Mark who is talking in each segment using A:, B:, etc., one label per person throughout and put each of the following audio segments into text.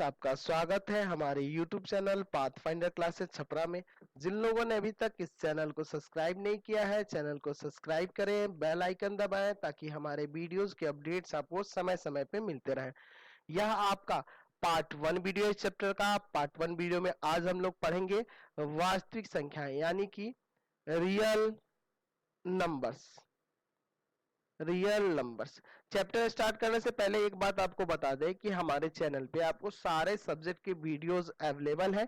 A: आपका स्वागत है हमारे YouTube channel pathfinder classes Chhapra में। जिन लोगों ने अभी तक इस चैनल को सब्सक्राइब नहीं किया है, चैनल को सब्सक्राइब करें, बेल आइकन दबाएं ताकि हमारे वीडियोस के अपडेट्स आपको समय समय पे मिलते रहें। यह आपका पार्ट 1 वीडियो इस चैप्टर का। पार्ट 1 वीडियो में आज हम लोग पढ़ेंगे वास्तविक संख्याएं यानी कि real numbers. Real numbers chapter start करने से पहले एक बात आपको बता दें कि हमारे चैनल पे आपको सारे सब्जेक्ट के वीडियोस अवेलेबल है।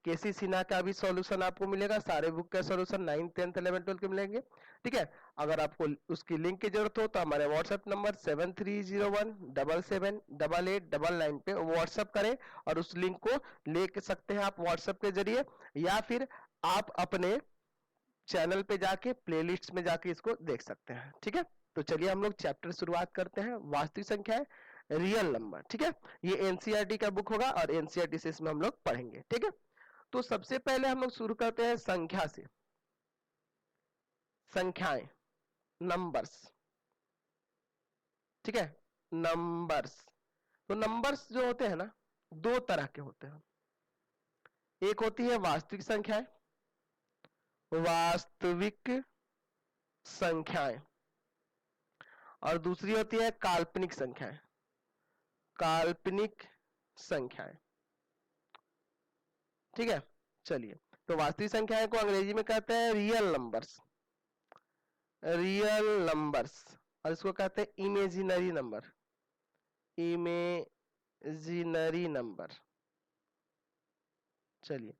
A: केसी सिन्हा का भी सॉल्यूशन आपको मिलेगा, सारे बुक का solution 9th 10th 11th 12th के मिलेंगे। ठीक है, अगर आपको उसकी लिंक की जरूरत हो तो हमारे व्हाट्सएप नंबर 7301778899 पे व्हाट्सएप करें और उस लिंक को ले सकते हैं आप व्हाट्सएप के जरिए, या फिर आप अपने चैनल पे जाके प्लेलिस्ट में जाके इसको देख सकते हैं। ठीक है, तो चलिए हम लोग चैप्टर शुरुआत करते हैं। वास्तविक संख्या रियल नंबर। ठीक है, ये एनसीईआरटी का बुक होगा और एनसीईआरटी से इसमें हम लोग पढ़ेंगे। ठीक है, तो सबसे पहले हम लोग शुरू करते हैं संख्या से। संख्याएं, नंबर्स। ठीक है, नंबर्स। तो नंबर्स जो होते हैं ना, दो तरह के होते हैं। एक होती है वास्तविक संख्याएं, वास्तविक संख्याएं, और दूसरी होती है काल्पनिक संख्याएं, काल्पनिक संख्याएं। ठीक है, चलिए, तो वास्तविक संख्याएं को अंग्रेजी में कहते हैं रियल नंबर्स, रियल नंबर्स, और इसको कहते हैं इमेजिनरी नंबर, इमेजिनरी नंबर। चलिए,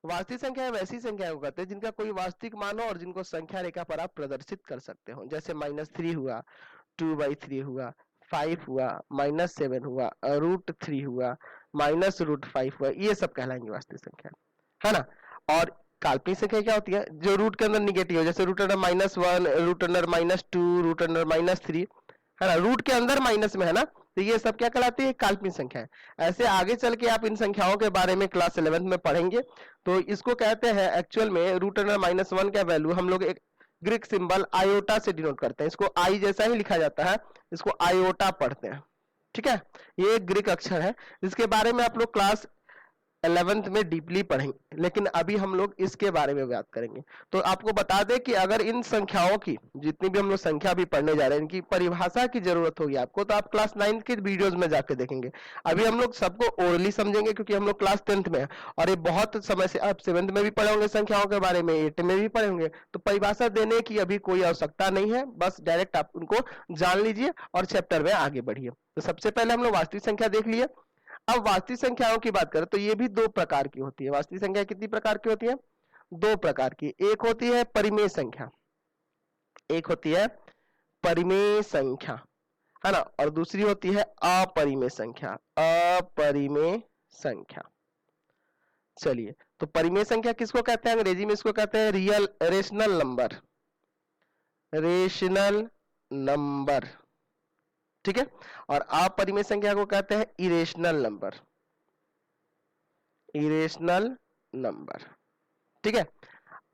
A: वास्तविक संख्या वैसी संख्या को कहते हैं जिनका कोई वास्तविक मान हो और जिनको संख्या रेखा पर आप प्रदर्शित कर सकते हो, जैसे -3 हुआ, 2/3 हुआ, 5 हुआ, -7 हुआ, √3 हुआ, -√5 हुआ, ये सब कहलाएंगे वास्तविक संख्या, है ना। और काल्पनिक संख्या क्या होती है, जो रूट के अंदर निगेटिव हो, जैसे √1, √2, √3, है ना, रूट के अंदर माइनस में, है ना। तो ये सब क्या कहलाती है, काल्पनिक संख्या है। ऐसे आगे चल के आप इन संख्याओं के बारे में क्लास 11th में पढ़ेंगे। तो इसको कहते हैं एक्चुअल में √1 का वैल्यू हम लोग एक ग्रीक सिंबल आयोटा से डिनोट करते हैं। इसको आई जैसा ही लिखा जाता है, इसको आयोटा पढ़ते हैं। ठीक है, ये एक ग्रीक अक्षर है, जिसके बारे में आप लोग क्लास 11th में डीपली पढ़ेंगे, लेकिन अभी हम लोग इसके बारे में बात करेंगे। तो आपको बता दें कि अगर इन संख्याओं की, जितनी भी हम लोग संख्या भी पढ़ने जा रहे हैं, इनकी परिभाषा की जरूरत होगी आपको, तो आप क्लास 9th के वीडियोस में जाके देखेंगे। अभी हम लोग सबको ओरली समझेंगे क्योंकि हम लोग क्लास 10th में है, और ये बहुत समय से आप 7th में भी पढ़े होंगे संख्याओं के बारे में, 8th में भी पढ़े होंगे। तो परिभाषा देने की अभी कोई आवश्यकता नहीं है, बस डायरेक्ट आप उनको जान लीजिए और चैप्टर में आगे बढ़िए। तो सबसे पहले हम लोग वास्तविक संख्या देख लिए। अब वास्तविक संख्याओं की बात करें तो ये भी दो प्रकार की होती है। वास्तविक संख्या कितनी प्रकार की होती है, दो प्रकार की। एक होती है परिमेय संख्या, एक होती है परिमेय संख्या, है ना, और दूसरी होती है अपरिमेय संख्या, अपरिमेय संख्या। चलिए, तो परिमेय संख्या किसको कहते हैं, अंग्रेजी में इसको कहते हैं real rational number, rational number. ठीक है, और अपरिमेय संख्या को कहते हैं इरेशनल नंबर, इरेशनल नंबर। ठीक है,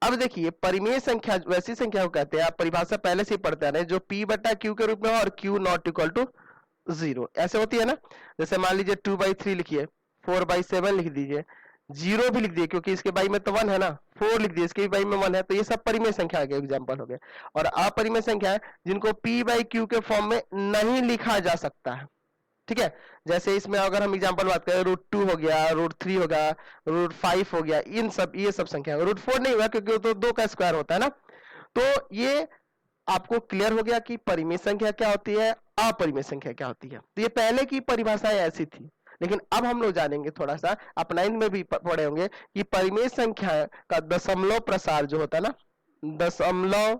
A: अब देखिए परिमेय संख्या वैसी संख्या को कहते हैं, आप परिभाषा पहले से ही पढ़ते आ रहे हैं, जो p/q के रूप में हो और q नॉट इक्वल टू 0 ऐसे होती है ना। जैसे मान लीजिए 2/3 लिखिए, 4/7 लिख दीजिए, 0 भी लिख दिए क्योंकि इसके बाई में तो 1 है ना, 4 लिख दिए, इसके बाई में 1 है, तो ये सब परिमेय संख्या के एग्जाम्पल हो गए। और अपरिमेय संख्या है जिनको p/q के फॉर्म में नहीं लिखा जा सकता है। ठीक है, जैसे इसमें अगर हम एग्जांपल बात करें, √2 हो गया, √3 हो गया, √5 हो गया, इन सब ये सब संख्या, √4 नहीं हुआ क्योंकि तो 2 का स्क्वायर होता है ना। तो ये आपको क्लियर हो गया कि परिमेय संख्या क्या होती है, अपरिमेय संख्या क्या होती है। तो ये पहले की परिभाषाएं ऐसी थी, लेकिन अब हम लोग जानेंगे थोड़ा सा, आप 9 में भी पढ़े होंगे कि परिमेय संख्या का दशमलव प्रसार जो होता है ना, दशमलव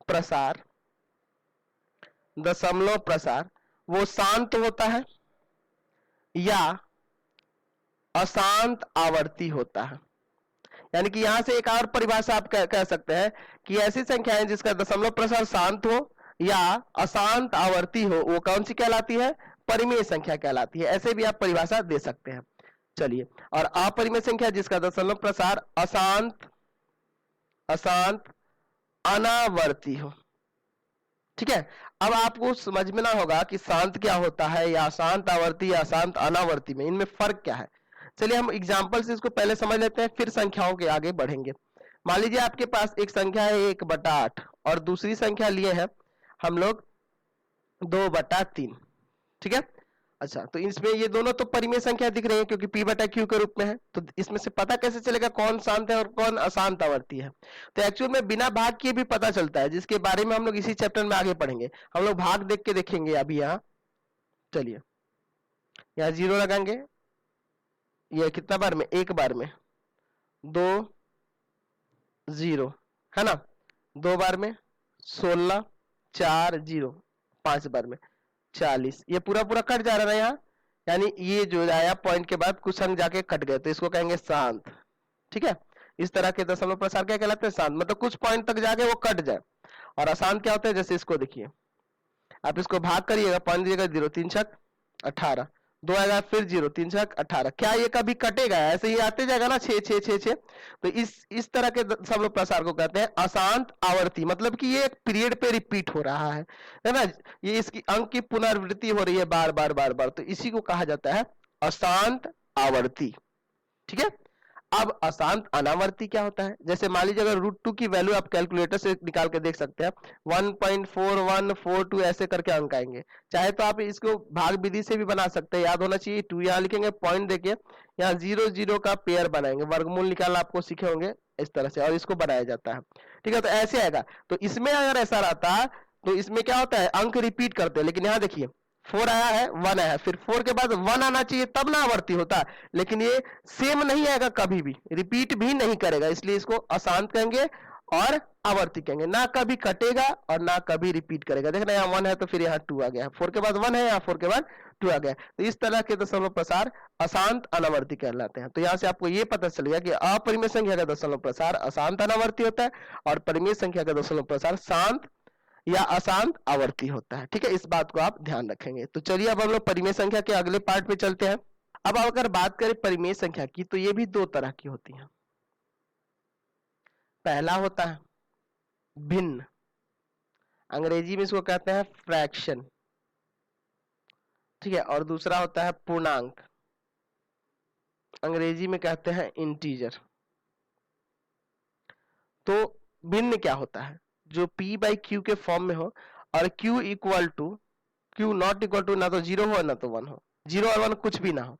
A: प्रसार, दशमलव प्रसार वो शांत होता है या अशांत आवर्ती होता है। यानी कि यहां से एक और परिभाषा आप कह सकते हैं कि ऐसी संख्याएं जिसका दशमलव प्रसार शांत हो या अशांत आवर्ती हो, वो कौन सी कहलाती है, परिमेय संख्या कहलाती है। ऐसे भी आप परिभाषा दे सकते हैं। चलिए, और अपरिमेय संख्या जिसका दशमलव प्रसार अशांत, अशांत अनावर्ती हो, ठीक है। अब आपको समझना होगा कि शांत क्या होता है, या अशांत आवर्ती या अशांत अनावर्ती में इनमें फर्क क्या है। चलिए हम एग्जांपल से इसको पहले समझ लेते हैं, फिर संख्याओं के आगे बढ़ेंगे। मान लीजिए आपके पास एक संख्या है 1/8 और दूसरी संख्या लिए हैं हम लोग 2/3। ठीक है। अच्छा, तो इसमें ये दोनों तो परिमेय संख्या दिख रही है क्योंकि p/q के रूप में है, तो इसमें से पता कैसे चलेगा कौन शांत है और कौन अशांत आवर्ती है। तो एक्चुअल में बिना भाग किए भी पता चलता है, जिसके बारे में हम लोग इसी चैप्टर में आगे पढ़ेंगे। हम लोग भाग देख के देखेंगे अभी। यहाँ चलिए, यहाँ 0 लगाएंगे, ये कितना बार में, एक बार में 2 0 है ना, 2 बार में 16 4 0, 5 बार में 40। ये पूरा पूरा कट जा रहा है यहाँ, यानी ये जो आया पॉइंट के बाद कुछ अंक जाके कट गए, तो इसको कहेंगे शांत। ठीक है। इस तरह के दशमलव प्रसार क्या कहलाते हैं, शांत, मतलब कुछ पॉइंट तक जाके वो कट जाए। और अशांत क्या होता है, जैसे इसको देखिए, आप इसको भाग करिएगा, पॉइंट दीजिएगा 0 3 छक 18, 2 आएगा, फिर 0 3 छक 18। क्या ये कभी कटेगा, ऐसे ही आते जाएगा ना 6 6 6 6। तो इस तरह के दशमलव प्रसार को कहते हैं अशांत आवर्ती, मतलब कि ये एक पीरियड पे रिपीट हो रहा है ना, ये इसकी अंक की पुनरावृत्ति हो रही है बार बार बार बार, तो इसी को कहा जाता है अशांत आवर्ती। ठीक है। अब अशांत अनावर्ती क्या होता है, जैसे मान लीजिए अगर √2 की वैल्यू आप कैलकुलेटर से निकाल के देख सकते हैं, 1.4142 ऐसे करके अंक आएंगे। चाहे तो आप इसको भाग विधि से भी बना सकते हैं, याद होना चाहिए। 2 यहाँ लिखेंगे, पॉइंट देके यहाँ 0 0 का पेयर बनाएंगे, वर्गमूल निकालना आपको सीखे होंगे इस तरह से, और इसको बनाया जाता है। ठीक है, तो ऐसे आएगा। तो इसमें अगर ऐसा रहता तो इसमें क्या होता है, अंक रिपीट करते हैं, लेकिन यहाँ देखिए 4 आया है, 1 आया है, फिर 4 के बाद 1 आना चाहिए तब ना आवर्ती होता, लेकिन ये सेम नहीं आएगा, कभी भी रिपीट भी नहीं करेगा, इसलिए इसको अशांत कहेंगे और आवर्ती कहेंगे। ना कभी कटेगा और ना कभी रिपीट करेगा। देखना यहाँ 1 है तो फिर यहाँ 2 आ गया, 4 के बाद 1 है, यहाँ 4 के बाद 2 आ गया। तो इस तरह के दशमलव प्रसार अशांत अनावर्ती कहलाते हैं। तो यहाँ से आपको ये पता चल गया कि अपरिमेय संख्या का दशमलव प्रसार अशांत अनावर्ती होता है और परिमेय संख्या का दशमलव प्रसार शांत या अशांत आवर्ती होता है। ठीक है, इस बात को आप ध्यान रखेंगे। तो चलिए अब हम लोग परिमेय संख्या के अगले पार्ट पे चलते हैं। अब अगर बात करें परिमेय संख्या की, तो ये भी 2 तरह की होती हैं। पहला होता है भिन्न, अंग्रेजी में इसको कहते हैं फ्रैक्शन। ठीक है, और दूसरा होता है पूर्णांक, अंग्रेजी में कहते हैं इंटीजर। तो भिन्न क्या होता है, जो p/q के फॉर्म में हो और q equal to q not equal to ना तो 0 हो ना तो 1 हो, 0 और 1 कुछ भी ना हो।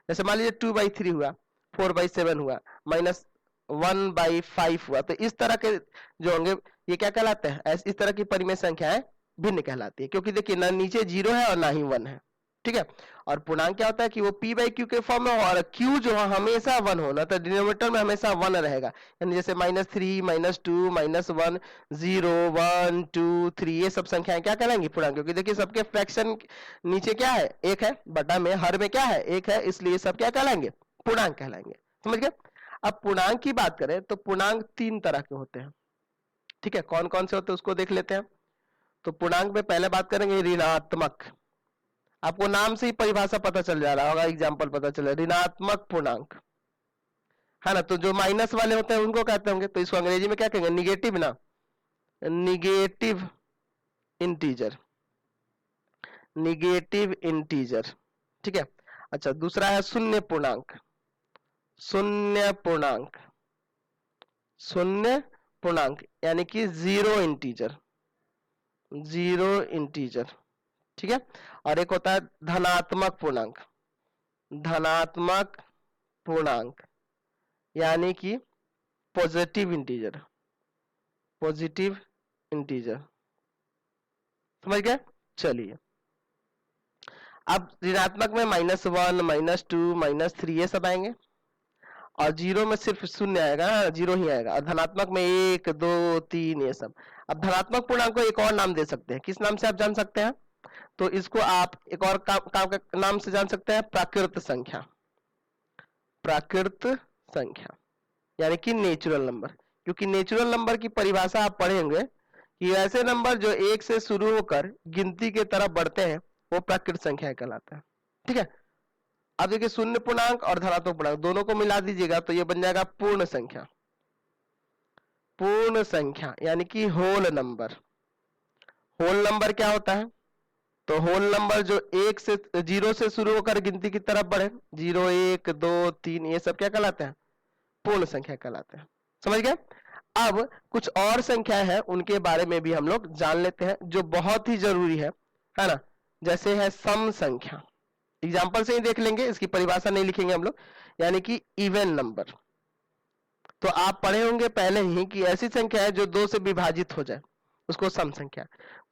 A: जैसे मान लीजिए 2/3 हुआ, 4/7 हुआ, -1/5 हुआ, तो इस तरह के जो होंगे ये क्या कहलाते हैं, इस तरह की परिमेय संख्याएं भिन्न कहलाती है, क्योंकि देखिए ना नीचे 0 है और ना ही 1 है। ठीक है। और पूर्णांक क्या होता है कि वो p/q के फॉर्म में हो और q जो है हमेशा 1 हो, ना तो डिनोमिनेटर में हमेशा 1 रहेगा, यानी जैसे -3 -2 -1 0 1 2 3 ये सब संख्याएं क्या कहलाएंगी, पूर्णांक, क्योंकि देखिए सबके फ्रैक्शन नीचे क्या है, एक है, बटा में हर में क्या है, एक है, इसलिए सब क्या कहलाएंगे, पूर्णांक कहलाएंगे। समझ गए। अब पूर्णांक की बात करें तो पूर्णांक 3 तरह के होते हैं। ठीक है, कौन कौन से होते हैं उसको देख लेते हैं। तो पूर्णांक में पहले बात करेंगे ऋणात्मक, आपको नाम से ही परिभाषा पता चल जा रहा होगा, एग्जाम्पल पता चल रहा है, ऋणात्मक पूर्णांक है ना। तो जो माइनस वाले होते हैं उनको कहते होंगे, तो इसको अंग्रेजी में क्या कहेंगे, निगेटिव ना, निगेटिव इंटीजर, निगेटिव इंटीजर। ठीक है। अच्छा, दूसरा है शून्य पूर्णांक, शून्य पूर्णांक, शून्य पूर्णांक यानी कि 0 इंटीजर, 0 इंटीजर। ठीक है। और एक होता है धनात्मक पूर्णांक, धनात्मक पूर्णांक यानी कि पॉजिटिव इंटीजर, पॉजिटिव इंटीजर। समझ गए। चलिए, अब ऋणात्मक में -1 -2 -3 ये सब आएंगे, और 0 में सिर्फ शून्य आएगा, 0 ही आएगा, और धनात्मक में 1 2 3 ये सब। अब धनात्मक पूर्णांक को एक और नाम दे सकते हैं, किस नाम से आप जान सकते हैं, तो इसको आप एक और काम का नाम से जान सकते हैं, प्राकृत संख्या, प्राकृत संख्या यानी कि नेचुरल नंबर। क्योंकि नेचुरल नंबर की परिभाषा आप पढ़ेंगे कि ऐसे नंबर जो 1 से शुरू होकर गिनती के तरफ बढ़ते हैं वो प्राकृत संख्या कहलाता है। ठीक है। अब देखिए शून्य पूर्णांक और धनात्मक पूर्णांक दोनों को मिला दीजिएगा तो ये बन जाएगा पूर्ण संख्या, पूर्ण संख्या यानी कि होल नंबर, होल नंबर क्या होता है? तो होल नंबर जो एक से 0 से शुरू होकर गिनती की तरफ बढ़े, 0 1 2 3, ये सब क्या कहलाते हैं? पूर्ण संख्या कहलाते हैं। समझ गए? अब कुछ और संख्या है, उनके बारे में भी हम लोग जान लेते हैं जो बहुत ही जरूरी है ना? जैसे है सम संख्या, एग्जाम्पल से ही देख लेंगे, इसकी परिभाषा नहीं लिखेंगे हम लोग, यानी कि इवन नंबर। तो आप पढ़े होंगे पहले ही कि ऐसी संख्या है जो 2 से विभाजित हो जाए, उसको सम संख्या।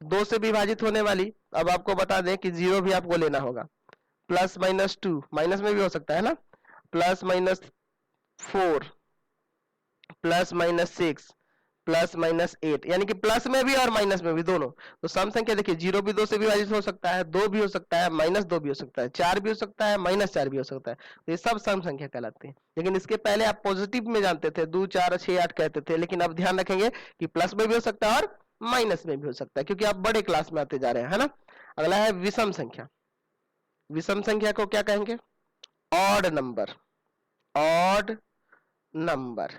A: 2 से विभाजित होने वाली, अब आपको बता दें कि 0 भी आपको लेना होगा, प्लस माइनस 2, माइनस में भी हो सकता है ना, plus minus 4, plus minus 6, plus minus 8, यानी कि प्लस में भी और माइनस में भी दोनों। तो सम संख्या देखिए, 0 भी 2 से विभाजित हो सकता है, 2 भी हो सकता है, माइनस 2 भी हो सकता है, 4 भी हो सकता है, माइनस 4 भी हो सकता है। तो ये सब सम संख्या कहलाते हैं। लेकिन इसके पहले आप पॉजिटिव में जानते थे, 2 4 6 8 कहते थे, लेकिन अब ध्यान रखेंगे कि प्लस में भी हो सकता है और माइनस में भी हो सकता है, क्योंकि आप बड़े क्लास में आते जा रहे हैं, है ना? अगला है विषम संख्या। विषम संख्या को क्या कहेंगे? Odd number. ऑड नंबर,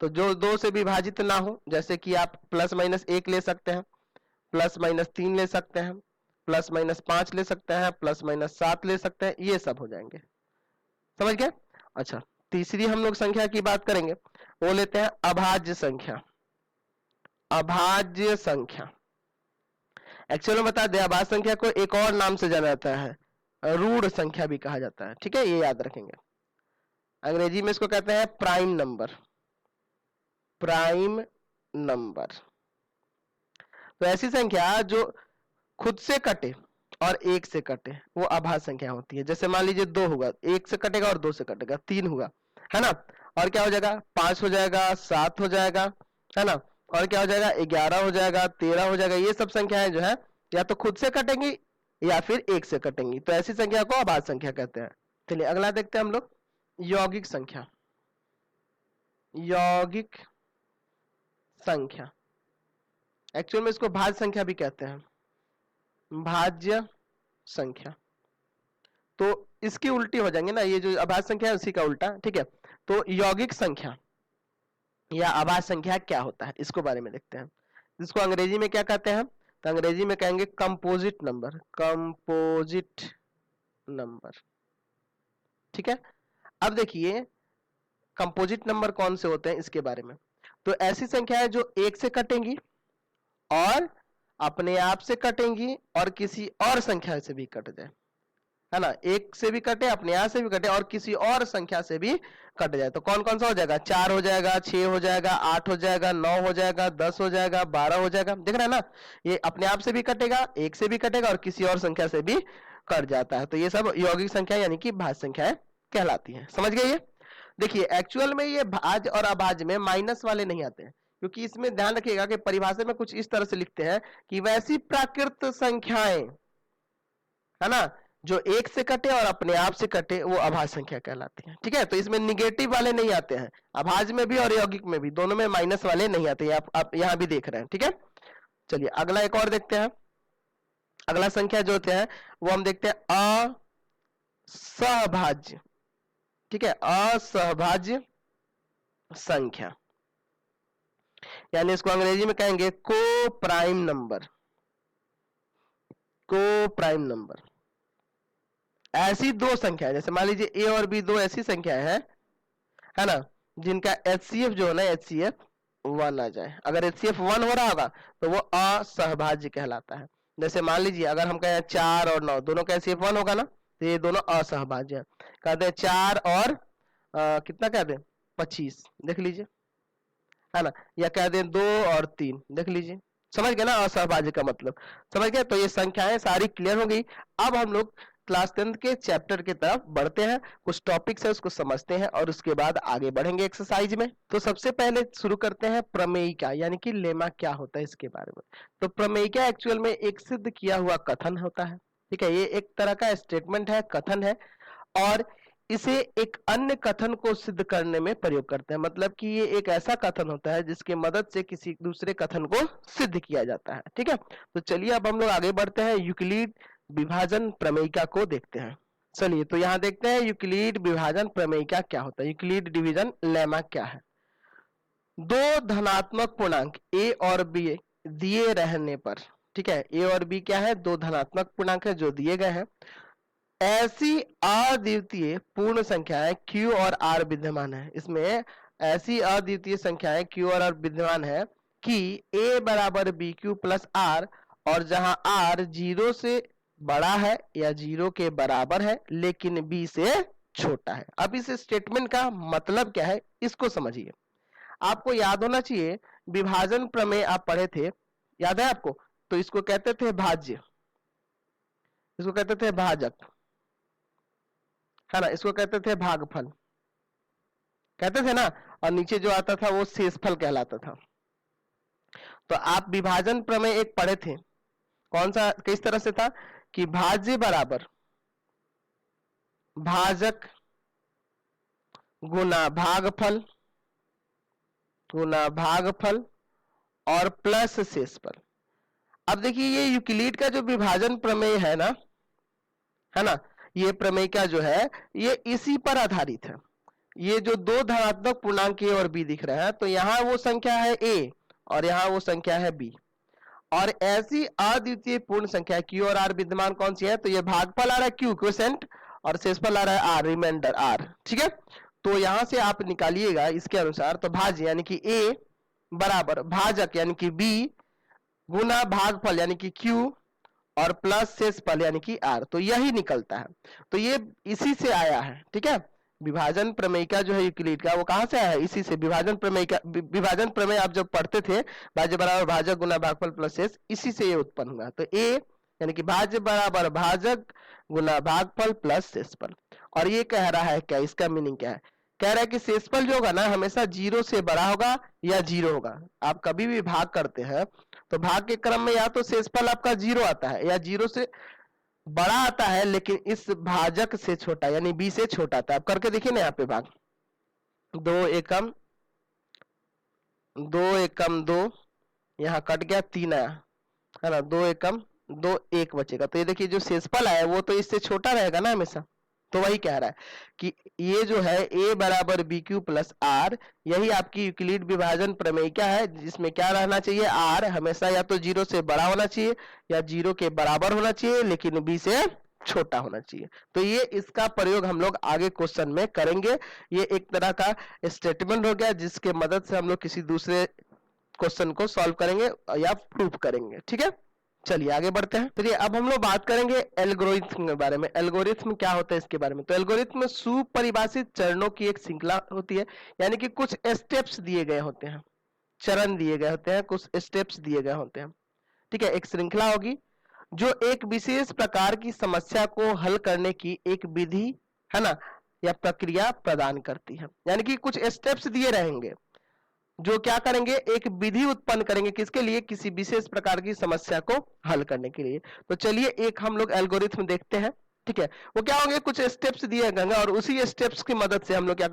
A: तो जो 2 से विभाजित ना हो, जैसे कि आप प्लस माइनस 1 ले सकते हैं, प्लस माइनस 3 ले सकते हैं, प्लस माइनस 5 ले सकते हैं, प्लस माइनस 7 ले सकते हैं, ये सब हो जाएंगे। समझ गए? अच्छा, तीसरी हम लोग संख्या की बात करेंगे, वो लेते हैं अभाज्य संख्या। अभाज्य संख्या, एक्चुअल में बता दें, अभाज्य संख्या को एक और नाम से जाना जाता है, रूढ़ संख्या भी कहा जाता है। ठीक है, ये याद रखेंगे। अंग्रेजी में इसको कहते हैं प्राइम नंबर। प्राइम नंबर, तो ऐसी संख्या जो खुद से कटे और 1 से कटे, वो अभाज्य संख्या होती है। जैसे मान लीजिए 2 होगा, 1 से कटेगा और 2 से कटेगा, 3 होगा, है ना? और क्या हो जाएगा? 5 हो जाएगा, 7 हो जाएगा, है ना? और क्या हो जाएगा? 11 हो जाएगा, 13 हो जाएगा। ये सब संख्याएं जो है या तो खुद से कटेंगी या फिर 1 से कटेंगी, तो ऐसी संख्या को अभाज्य संख्या कहते हैं। चलिए अगला देखते हैं हम लोग, यौगिक संख्या। यौगिक संख्या, एक्चुअल में इसको भाज्य संख्या भी कहते हैं, भाज्य संख्या। तो इसकी उल्टी हो जाएंगे ना, ये जो अभाज्य संख्या है उसी का उल्टा। ठीक है, तो यौगिक संख्या या अभाज्य संख्या क्या होता है, इसको बारे में देखते हैं। इसको अंग्रेजी में क्या कहते हैं? तो अंग्रेजी में कहेंगे कंपोजिट नंबर। Composite number. ठीक है, अब देखिए कंपोजिट नंबर कौन से होते हैं इसके बारे में। तो ऐसी संख्या है जो 1 से कटेंगी और अपने आप से कटेंगी और किसी और संख्या से भी कट जाए, है ना? 1 से भी कटे, अपने आप से भी कटे और किसी और संख्या से भी कट जाए। तो कौन कौन सा हो जाएगा? 4 हो जाएगा, 6 हो जाएगा, 8 हो जाएगा, 9 हो जाएगा, 10 हो जाएगा, 12 हो जाएगा। देख रहे हैं ना, ये अपने आप से भी कटेगा, 1 से भी कटेगा और किसी और संख्या से भी कट जाता है। तो ये सब यौगिक संख्या यानी कि भाज्य संख्याएं कहलाती है। समझ गए? ये देखिए, एक्चुअल में ये भाज्य और अभाज्य में माइनस वाले नहीं आते हैं, क्योंकि इसमें ध्यान रखिएगा कि परिभाषा में कुछ इस तरह से लिखते हैं कि वैसी प्राकृत संख्याएं, है ना, जो 1 से कटे और अपने आप से कटे, वो अभाज्य संख्या कहलाती है। ठीक है, तो इसमें निगेटिव वाले नहीं आते हैं, अभाज्य में भी और यौगिक में भी, दोनों में माइनस वाले नहीं आते हैं। आप यहां भी देख रहे हैं। ठीक है, चलिए अगला एक और देखते हैं। अगला संख्या जो होते हैं वो हम देखते हैं असहभाज्य। ठीक है, असहभाज्य संख्या, यानी इसको अंग्रेजी में कहेंगे को प्राइम नंबर। को प्राइम नंबर, ऐसी दो संख्या, जैसे मान लीजिए ए और बी, दो ऐसी संख्याएं हैं, है ना, जिनका HCF जो है ना, HCF 1 आ जाए। अगर HCF 1 हो रहा होगा तो वो असहभाज्य कहलाता है। जैसे मान लीजिए अगर हम कहें 4 और 9 दोनों का HCF 1 होगा ना, तो ये दोनों असहभाज्य है। कहते हैं 4 और कितना कहते हैं 25, देख लीजिए, है ना, या कह दें 2 और 3, देख लीजिए। समझ गए ना असहभाज्य का मतलब? समझ गए? तो ये संख्याएं सारी क्लियर हो गई। अब हम लोग क्लास 10 के चैप्टर की तरफ बढ़ते हैं, कुछ टॉपिक्स है उसको समझते हैं और उसके बाद आगे बढ़ेंगे एक्सरसाइज में। तो सबसे पहले शुरू करते हैं प्रमेयिका, यानी कि लेमा क्या होता है इसके बारे में। तो प्रमेयिका एक्चुअल में एक सिद्ध किया हुआ कथन होता है। ठीक है, ये एक तरह का स्टेटमेंट है, कथन है, और इसे एक अन्य कथन को सिद्ध करने में प्रयोग करते हैं। मतलब कि ये एक ऐसा कथन होता है जिसके मदद से किसी दूसरे कथन को सिद्ध किया जाता है। ठीक है, तो चलिए अब हम लोग आगे बढ़ते हैं, यूक्लिड विभाजन प्रमेयिका को देखते हैं। चलिए तो यहाँ देखते हैं यूक्लिड विभाजन प्रमेयिका क्या होता है, यूक्लिड डिवीजन लेमा क्या है। दो धनात्मक पूर्णांक a और b दिए रहने पर, ठीक है, ए और बी क्या है, दो धनात्मक पूर्णांक है जो दिए गए हैं। ऐसी अद्वितीय पूर्ण संख्याएं Q और R विद्यमान है, इसमें ऐसी अद्वितीय संख्याएं Q और R विद्यमान है कि A बराबर BQ प्लस R, और जहां R 0 से बड़ा है या 0 के बराबर है लेकिन B से छोटा है। अब इस स्टेटमेंट का मतलब क्या है इसको समझिए। आपको याद होना चाहिए, विभाजन प्रमेय आप पढ़े थे, याद है आपको? तो इसको कहते थे भाज्य, इसको कहते थे भाजक, है ना, इसको कहते थे भागफल, कहते थे ना, और नीचे जो आता था वो शेषफल कहलाता था। तो आप विभाजन प्रमेय एक पढ़े थे, कौन सा, किस तरह से था कि भाज्य बराबर भाजक गुना भागफल और प्लस शेषफल। अब देखिए ये यूक्लिड का जो विभाजन प्रमेय है ना, ये प्रमेय का जो है ये इसी पर आधारित है। ये जो दो धनात्मक पूर्णांक ए और बी दिख रहे हैं, तो यहाँ वो संख्या है ए और यहाँ वो संख्या है बी, और ऐसी अद्वितीय पूर्ण संख्या Q और R विद्यमान कौन सी है, तो ये भागफल आ रहा है Q क्वोशेंट और शेषफल आ रहा है R रिमाइंडर R। ठीक है, तो यहां से आप निकालिएगा इसके अनुसार, तो भाज्य यानी कि A बराबर भाजक यानी कि B गुना भागफल यानी कि Q और प्लस शेषफल यानी कि R, तो यही निकलता है। तो ये इसी से आया है। ठीक है, विभाजन प्रमेय का जो है यूक्लिड का, वो कहां से आया है, इसी से। विभाजन प्रमेय का, विभाजन प्रमेय आप जब पढ़ते थे, भाज्य बराबर भाजक गुना भागफल प्लस शेष, इसी से ये उत्पन्न हुआ। तो ए यानी कि भाज्य बराबर भाजक गुना भागफल प्लस शेषफल। और ये कह रहा है क्या, इसका मीनिंग क्या है, कह रहा है कि शेषफल जो होगा ना हमेशा 0 से बड़ा होगा या 0 होगा। आप कभी भी भाग करते हैं तो भाग के क्रम में या तो शेषफल आपका 0 आता है या 0 से बड़ा आता है, लेकिन इस भाजक से छोटा यानी बी से छोटा आता है। आप करके देखिए ना, यहाँ पे भाग 2 एकम 2, यहाँ कट गया 3 आया, है ना, 2 एकम 2, 1 बचेगा। तो ये देखिए जो शेषफल आया वो तो इससे छोटा रहेगा ना हमेशा। तो वही कह रहा है कि ये जो है a बराबर बी क्यू प्लस आर, यही आपकी यूक्लिड विभाजन प्रमेय क्या है, जिसमें क्या रहना चाहिए, r हमेशा या तो 0 से बड़ा होना चाहिए या 0 के बराबर होना चाहिए, लेकिन b से छोटा होना चाहिए। तो ये इसका प्रयोग हम लोग आगे क्वेश्चन में करेंगे। ये एक तरह का स्टेटमेंट हो गया जिसके मदद से हम लोग किसी दूसरे क्वेश्चन को सॉल्व करेंगे या प्रूफ करेंगे। ठीक है, चलिए आगे बढ़ते हैं। चलिए अब हम लोग बात करेंगे एल्गोरिथम के बारे में। एल्गोरिथम क्या होता है इसके बारे में। तो एल्गोरिथम में सुपरिभाषित चरणों की एक श्रृंखला होती है, यानी कि कुछ स्टेप्स दिए गए होते हैं, चरण दिए गए होते हैं, कुछ स्टेप्स दिए गए होते हैं। ठीक है, एक श्रृंखला होगी जो एक विशेष प्रकार की समस्या को हल करने की एक विधि, है ना, या प्रक्रिया प्रदान करती है। यानी कि कुछ स्टेप्स दिए रहेंगे जो क्या करेंगे, एक विधि उत्पन्न करेंगे, किसके लिए, किसी विशेष प्रकार की समस्या को हल करने के लिए। तो चलिए एक हम लोग एल्गोरिथम देखते हैं। ठीक है, वो क्या होंगे, कुछ स्टेप्स दिए गए और उसी स्टेप्स की मदद से हम लोग क्या